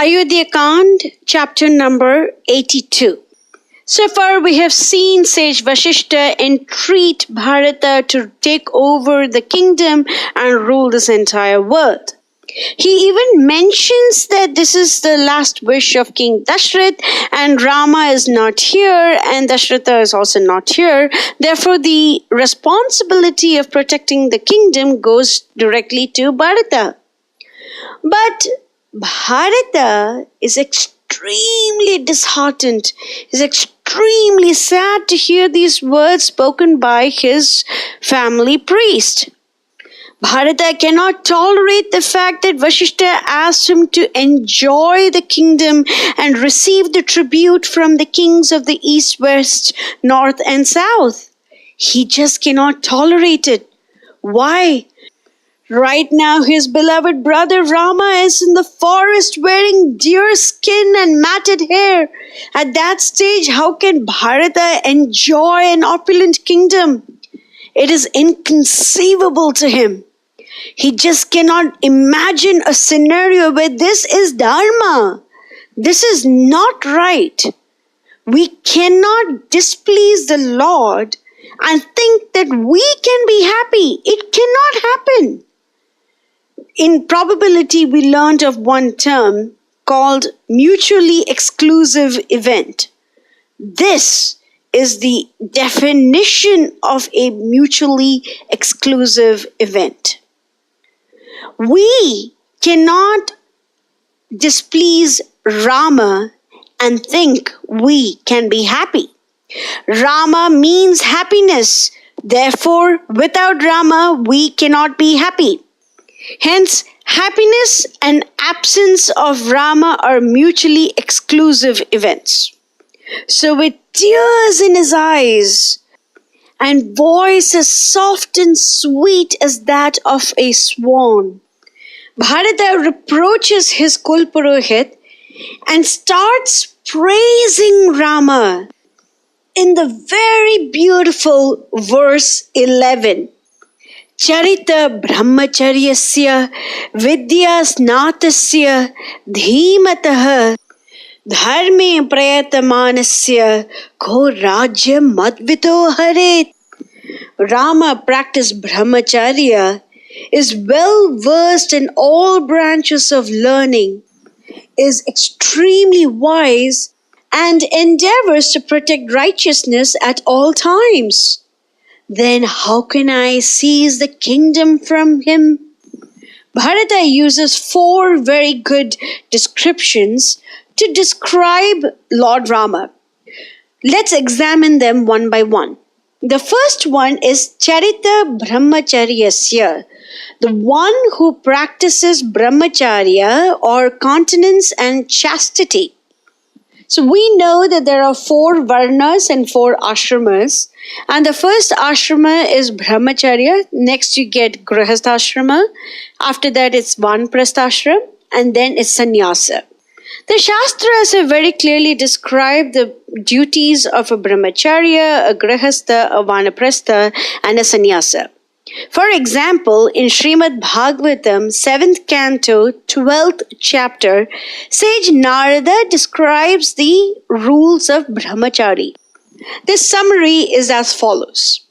Ayodhya Ch, chapter number 82. So far we have seen sage Vasishtha entreat Bharatha to take over the kingdom and rule this entire world. He even mentions that this is the last wish of King Dashrath and Rama is not here and Dashratha is also not here. Therefore, the responsibility of protecting the kingdom goes directly to Bharatha. But Bharatha is extremely disheartened. He's extremely sad to hear these words spoken by his family priest. Bharatha cannot tolerate the fact that Vasishtha asked him to enjoy the kingdom and receive the tribute from the kings of the east, west, north, and south. He just cannot tolerate it. Why? Right now, his beloved brother Rama is in the forest wearing deer skin and matted hair. At that stage, how can Bharata enjoy an opulent kingdom? It is inconceivable to him. He just cannot imagine a scenario where this is dharma. This is not right. We cannot displease the Lord and think that we can be happy. It cannot happen. In probability, we learned of one term called mutually exclusive event. This is the definition of a mutually exclusive event. We cannot displease Rama and think we can be happy. Rama means happiness. Therefore, without Rama, we cannot be happy. Hence, happiness and absence of Rama are mutually exclusive events. So with tears in his eyes and voice as soft and sweet as that of a swan, Bharata reproaches his Kulpurohit and starts praising Rama in the very beautiful verse 11. Charita brahmacharyasya vidya snatasya dhimatah dharme prayatamanasya ko rajya madvito haret. Rama practiced brahmacharya, is well versed in all branches of learning, is extremely wise, and endeavors to protect righteousness at all times. Then how can I seize the kingdom from him? Bharata uses 4 very good descriptions to describe Lord Rama. Let's examine them one by one. The first one is Charita Brahmacharyasya, the one who practices brahmacharya or continence and chastity. So we know that there are 4 varnas and 4 ashramas. And the first ashrama is brahmacharya. Next you get grihastha. After that it's vanaprastha and then it's sannyasa. The Shastras have very clearly described the duties of a brahmacharya, a grihastha, a vanaprastha and a sannyasa. For example, in Srimad Bhagavatam, 7th canto, 12th chapter, sage Narada describes the rules of brahmachari. This summary is as follows.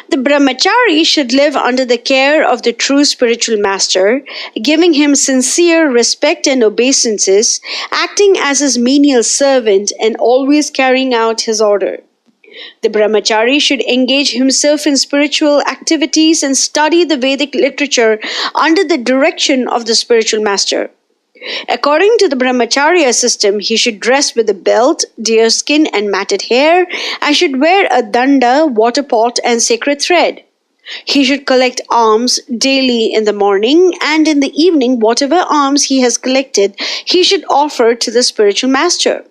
The brahmachari should live under the care of the true spiritual master, giving him sincere respect and obeisances, acting as his menial servant and always carrying out his order. The brahmachari should engage himself in spiritual activities and study the Vedic literature under the direction of the spiritual master. According to the brahmacharya system, he should dress with a belt, deerskin and matted hair, and should wear a danda, water pot and sacred thread. He should collect alms daily in the morning, and in the evening whatever alms he has collected, he should offer to the spiritual master.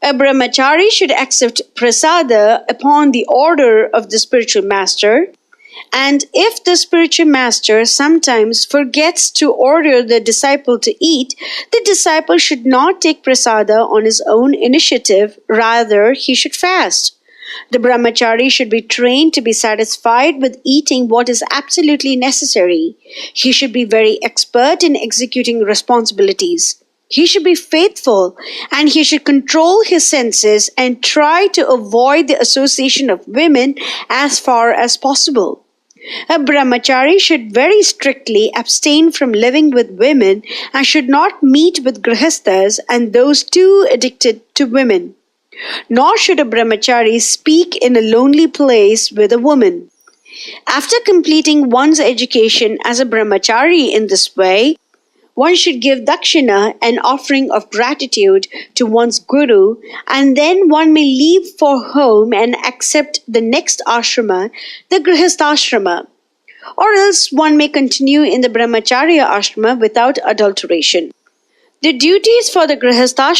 A brahmachari should accept prasada upon the order of the spiritual master, and if the spiritual master sometimes forgets to order the disciple to eat, the disciple should not take prasada on his own initiative, rather he should fast. The brahmachari should be trained to be satisfied with eating what is absolutely necessary. He should be very expert in executing responsibilities. He should be faithful and he should control his senses and try to avoid the association of women as far as possible. A brahmachari should very strictly abstain from living with women and should not meet with grihasthas and those too addicted to women. Nor should a brahmachari speak in a lonely place with a woman. After completing one's education as a brahmachari in this way, one should give dakshina, an offering of gratitude to one's guru, and then one may leave for home and accept the next ashrama, the grihastha or else one may continue in the brahmacharya ashrama without adulteration. The duties for the grihastha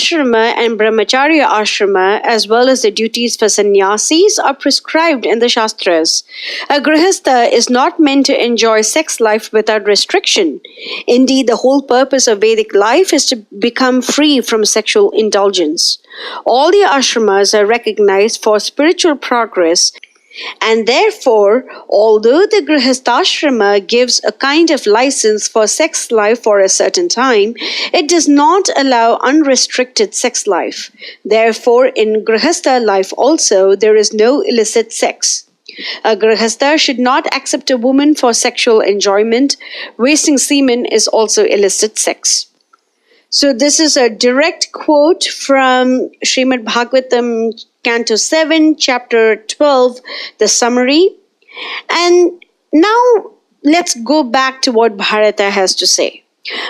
and brahmacharya ashrama as well as the duties for sannyasis are prescribed in the Shastras. A grihastha is not meant to enjoy sex life without restriction. Indeed, the whole purpose of Vedic life is to become free from sexual indulgence. All the ashramas are recognized for spiritual progress, and therefore, although the grihastha gives a kind of license for sex life for a certain time, it does not allow unrestricted sex life. Therefore, in grihastha life also, there is no illicit sex. A grihastha should not accept a woman for sexual enjoyment. Wasting semen is also illicit sex. So this is a direct quote from Srimad Bhagavatam, Canto 7, Chapter 12, the summary. And now let's go back to what Bharata has to say.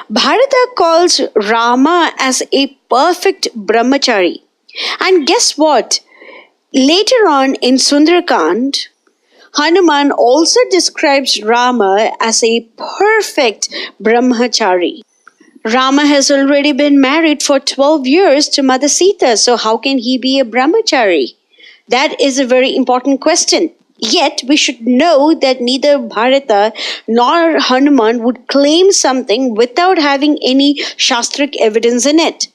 Bharata calls Rama as a perfect brahmachari. And guess what? Later on in Sundarakand, Hanuman also describes Rama as a perfect brahmachari. Rama has already been married for 12 years to Mother Sita, so how can he be a brahmachari? That is a very important question. Yet we should know that neither Bharata nor Hanuman would claim something without having any shastric evidence in it.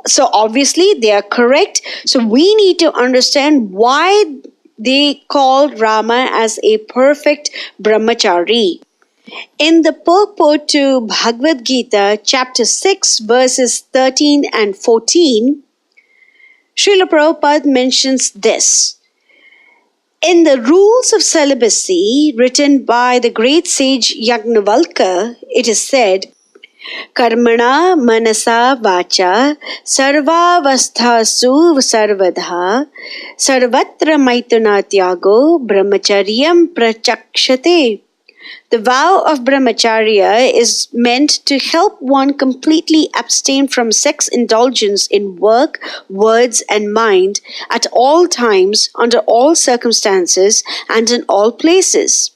So obviously they are correct. So we need to understand why they called Rama as a perfect brahmachari. In the purport to Bhagavad Gita, chapter 6, verses 13 and 14, Srila Prabhupada mentions this. In the rules of celibacy written by the great sage Yajnavalkya, it is said, Karmana manasa vacha sarvavasthasu sarvadha sarvatra maituna tyago brahmacharyam prachakshate. The vow of brahmacharya is meant to help one completely abstain from sex indulgence in work, words, and mind at all times, under all circumstances, and in all places.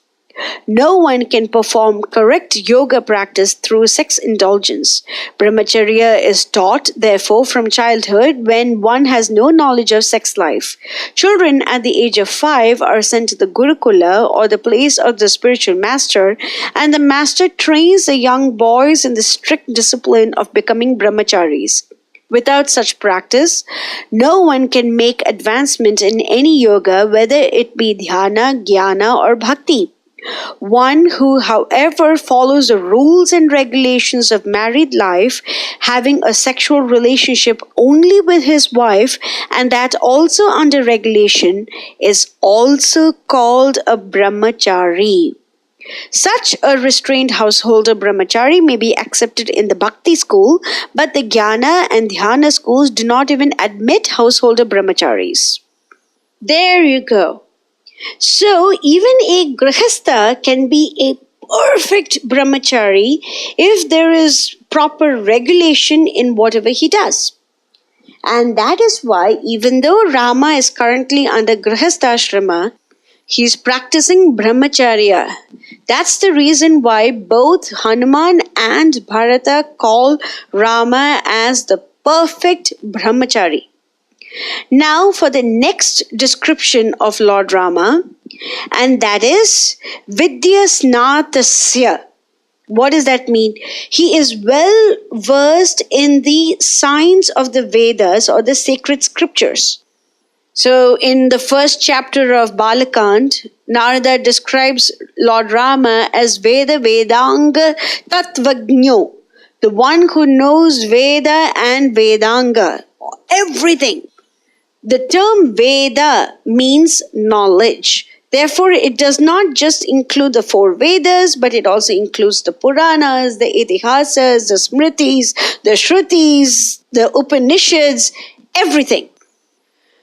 No one can perform correct yoga practice through sex indulgence. Brahmacharya is taught, therefore, from childhood when one has no knowledge of sex life. Children at the age of 5 are sent to the Gurukula or the place of the spiritual master, and the master trains the young boys in the strict discipline of becoming brahmacharis. Without such practice, no one can make advancement in any yoga, whether it be dhyana, jnana, or bhakti. One who, however, follows the rules and regulations of married life, having a sexual relationship only with his wife, and that also under regulation, is also called a brahmachari. Such a restrained householder brahmachari may be accepted in the bhakti school, but the jnana and dhyana schools do not even admit householder brahmacharis. There you go. So, even a grihastha can be a perfect brahmachari if there is proper regulation in whatever he does. And that is why, even though Rama is currently under grihastha he is practicing brahmacharya. That's the reason why both Hanuman and Bharata call Rama as the perfect brahmachari. Now for the next description of Lord Rama, and that is Vidya Snatasya. What does that mean? He is well versed in the science of the Vedas or the sacred scriptures. So in the first chapter of Balakand, Narada describes Lord Rama as Veda Vedanga Tattvajno, the one who knows Veda and Vedanga, everything. The term Veda means knowledge. Therefore, it does not just include the four Vedas, but it also includes the Puranas, the Itihasas, the Smritis, the Shrutis, the Upanishads, everything.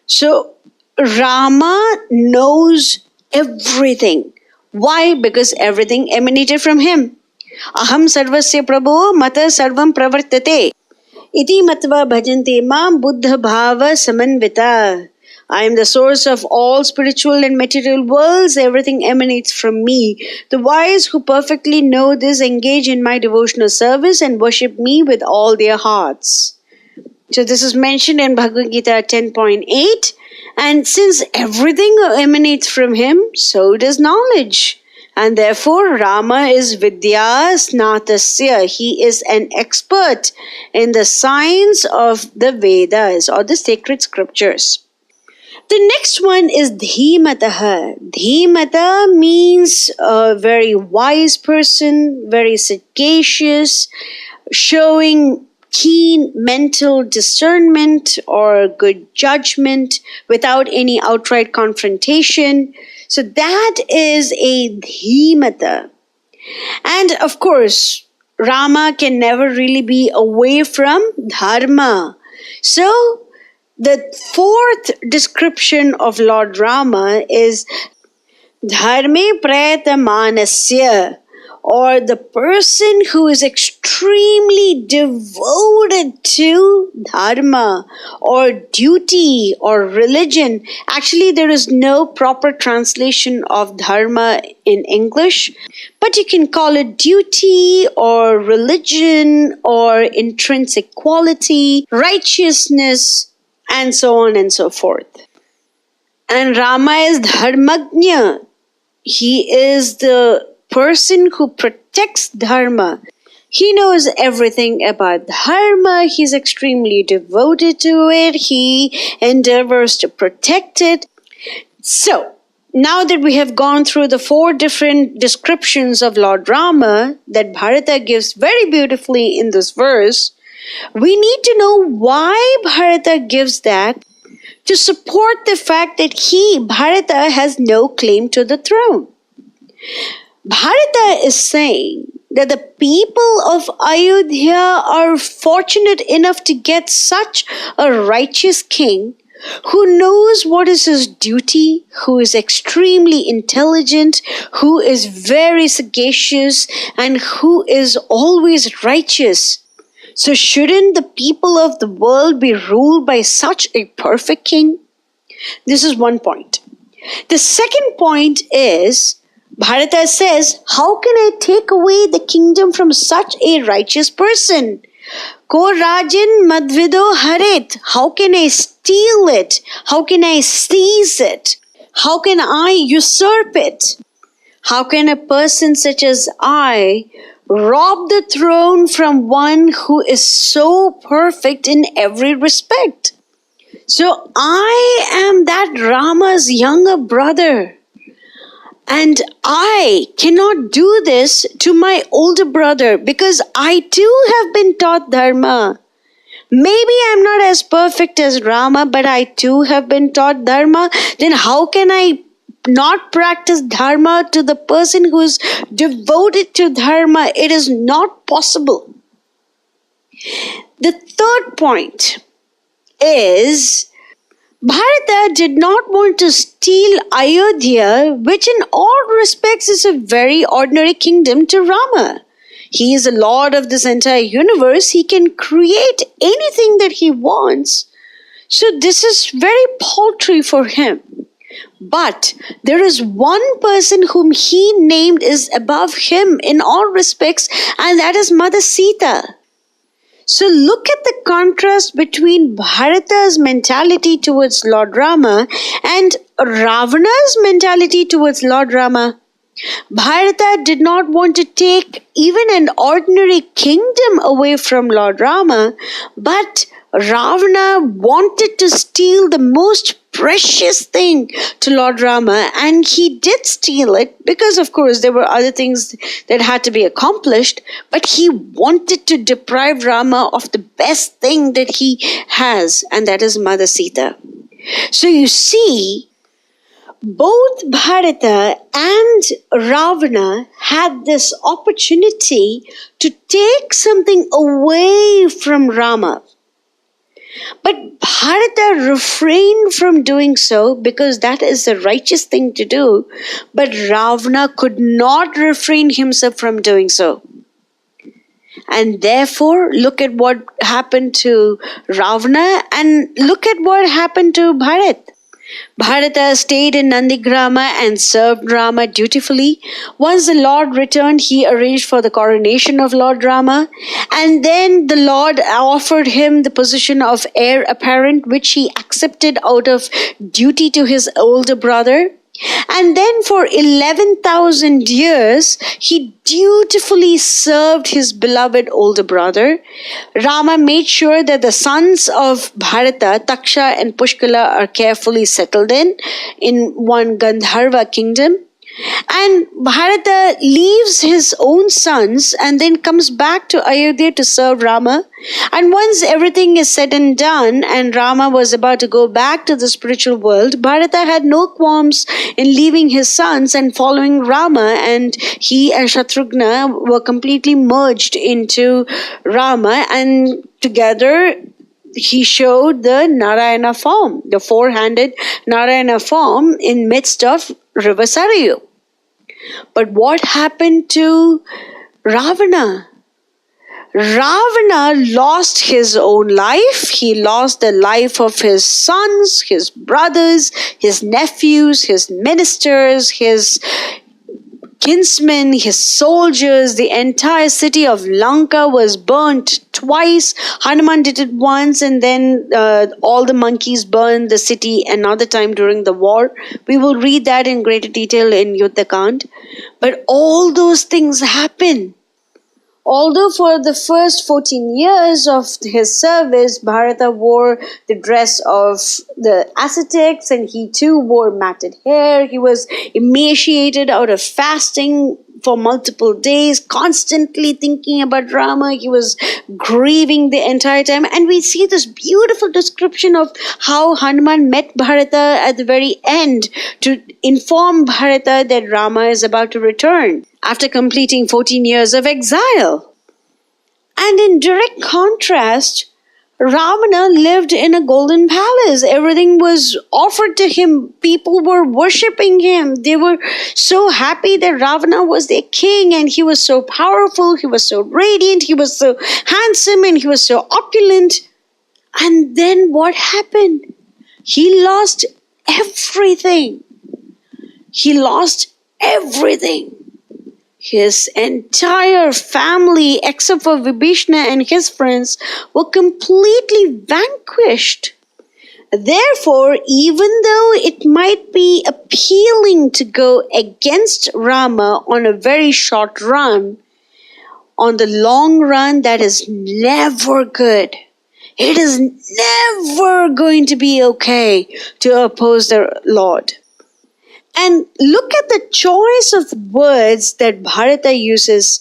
So, Rama knows everything. Why? Because everything emanated from him. Aham sarvasya prabho mata sarvam pravartate. Iti matva bhajante mam buddha bhava samanvita. I am the source of all spiritual and material worlds. Everything emanates from me. The wise who perfectly know this engage in my devotional service and worship me with all their hearts. So this is mentioned in Bhagavad Gita 10.8. And since everything emanates from him, so does knowledge. And therefore, Rama is Vidya Snatasya. He is an expert in the science of the Vedas or the sacred scriptures. The next one is Dhimataha. Dhimata means a very wise person, very sagacious, showing keen mental discernment or good judgment without any outright confrontation. So that is a Dhimata. And of course, Rama can never really be away from Dharma. So the fourth description of Lord Rama is Dharme Prayatamanasya, or the person who is extremely devoted to dharma or duty or religion. Actually, there is no proper translation of dharma in English, but you can call it duty or religion or intrinsic quality, righteousness, and so on and so forth. And Rama is dharmagnya. He is the person who protects dharma. He knows everything about dharma. He's extremely devoted to it. He endeavors to protect it. So, now that we have gone through the four different descriptions of Lord Rama that Bharata gives very beautifully in this verse, we need to know why Bharata gives that to support the fact that Bharata, has no claim to the throne. Bharata is saying that the people of Ayodhya are fortunate enough to get such a righteous king who knows what is his duty, who is extremely intelligent, who is very sagacious, and who is always righteous. So shouldn't the people of the world be ruled by such a perfect king? This is one point. The second point is, Bharata says, how can I take away the kingdom from such a righteous person? Ko Rajan Madvido Harit. How can I steal it? How can I seize it? How can I usurp it? How can a person such as I rob the throne from one who is so perfect in every respect? So I am that Rama's younger brother. And I cannot do this to my older brother because I too have been taught dharma. Maybe I'm not as perfect as Rama, but I too have been taught dharma. Then how can I not practice dharma to the person who is devoted to dharma? It is not possible. The third point is, Bharata did not want to steal Ayodhya, which in all respects is a very ordinary kingdom to Rama. He is the Lord of this entire universe. He can create anything that he wants. So this is very paltry for him. But there is one person whom he named is above him in all respects, and that is Mother Sita. So look at the contrast between Bharata's mentality towards Lord Rama and Ravana's mentality towards Lord Rama. Bharata did not want to take even an ordinary kingdom away from Lord Rama, but Ravana wanted to steal the most precious thing to Lord Rama, and he did steal it because, of course, there were other things that had to be accomplished, but he wanted to deprive Rama of the best thing that he has, and that is Mother Sita. So you see, both Bharata and Ravana had this opportunity to take something away from Rama. But Bharata refrained from doing so because that is the righteous thing to do. But Ravana could not refrain himself from doing so. And therefore, look at what happened to Ravana and look at what happened to Bharat. Bharata stayed in Nandigrama and served Rama dutifully. Once the Lord returned, he arranged for the coronation of Lord Rama, and then the Lord offered him the position of heir apparent, which he accepted out of duty to his older brother. And then for 11,000 years, he dutifully served his beloved older brother. Rama made sure that the sons of Bharata, Taksha and Pushkala, are carefully settled in one Gandharva kingdom. And Bharata leaves his own sons and then comes back to Ayodhya to serve Rama. And once everything is said and done and Rama was about to go back to the spiritual world, Bharata had no qualms in leaving his sons and following Rama, and he and Shatrughna were completely merged into Rama, and together he showed the Narayana form, the four-handed Narayana form in midst of river Sarayu. But what happened to Ravana? Ravana lost his own life. He lost the life of his sons, his brothers, his nephews, his ministers, his kinsmen, his soldiers. The entire city of Lanka was burnt twice. Hanuman did it once, and then all the monkeys burned the city another time during the war. We will read that in greater detail in Yuddhakand. But all those things happen. Although for the first 14 years of his service, Bharata wore the dress of the ascetics, and he too wore matted hair. He was emaciated out of fasting for multiple days, constantly thinking about Rama. He was grieving the entire time. And we see this beautiful description of how Hanuman met Bharata at the very end to inform Bharata that Rama is about to return after completing 14 years of exile. And in direct contrast, Ravana lived in a golden palace. Everything was offered to him. People were worshipping him. They were so happy that Ravana was their king, and he was so powerful, he was so radiant, he was so handsome, and he was so opulent. And then what happened? He lost everything. He lost everything. His entire family, except for Vibhishna and his friends, were completely vanquished. Therefore, even though it might be appealing to go against Rama on a very short run, on the long run, that is never good. It is never going to be okay to oppose the Lord. And look at the choice of words that Bharata uses.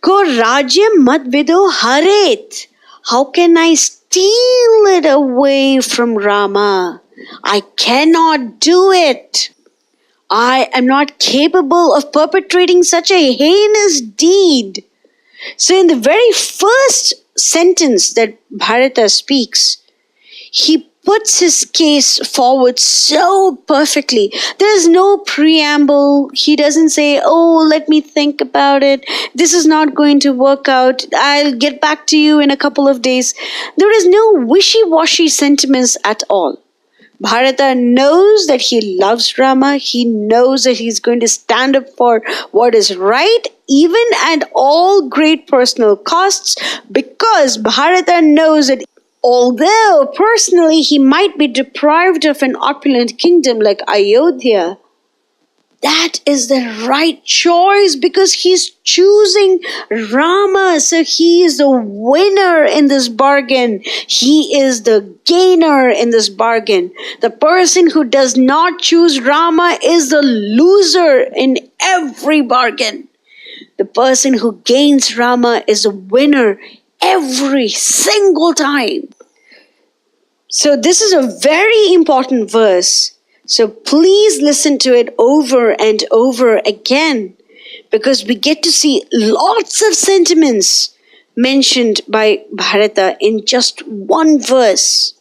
Ko rajya mat vido haret. How can I steal it away from Rama? I cannot do it. I am not capable of perpetrating such a heinous deed. So in the very first sentence that Bharata speaks, he puts his case forward so perfectly. There is no preamble. He doesn't say, oh, let me think about it. This is not going to work out. I'll get back to you in a couple of days. There is no wishy-washy sentiments at all. Bharata knows that he loves Rama. He knows that he's going to stand up for what is right, even at all great personal costs, because Bharata knows that although personally he might be deprived of an opulent kingdom like Ayodhya, that is the right choice because he's choosing Rama. So he is the winner in this bargain. He is the gainer in this bargain. The person who does not choose Rama is the loser in every bargain. The person who gains Rama is a winner every single time. So this is a very important verse. So please listen to it over and over again because we get to see lots of sentiments mentioned by Bharata in just one verse.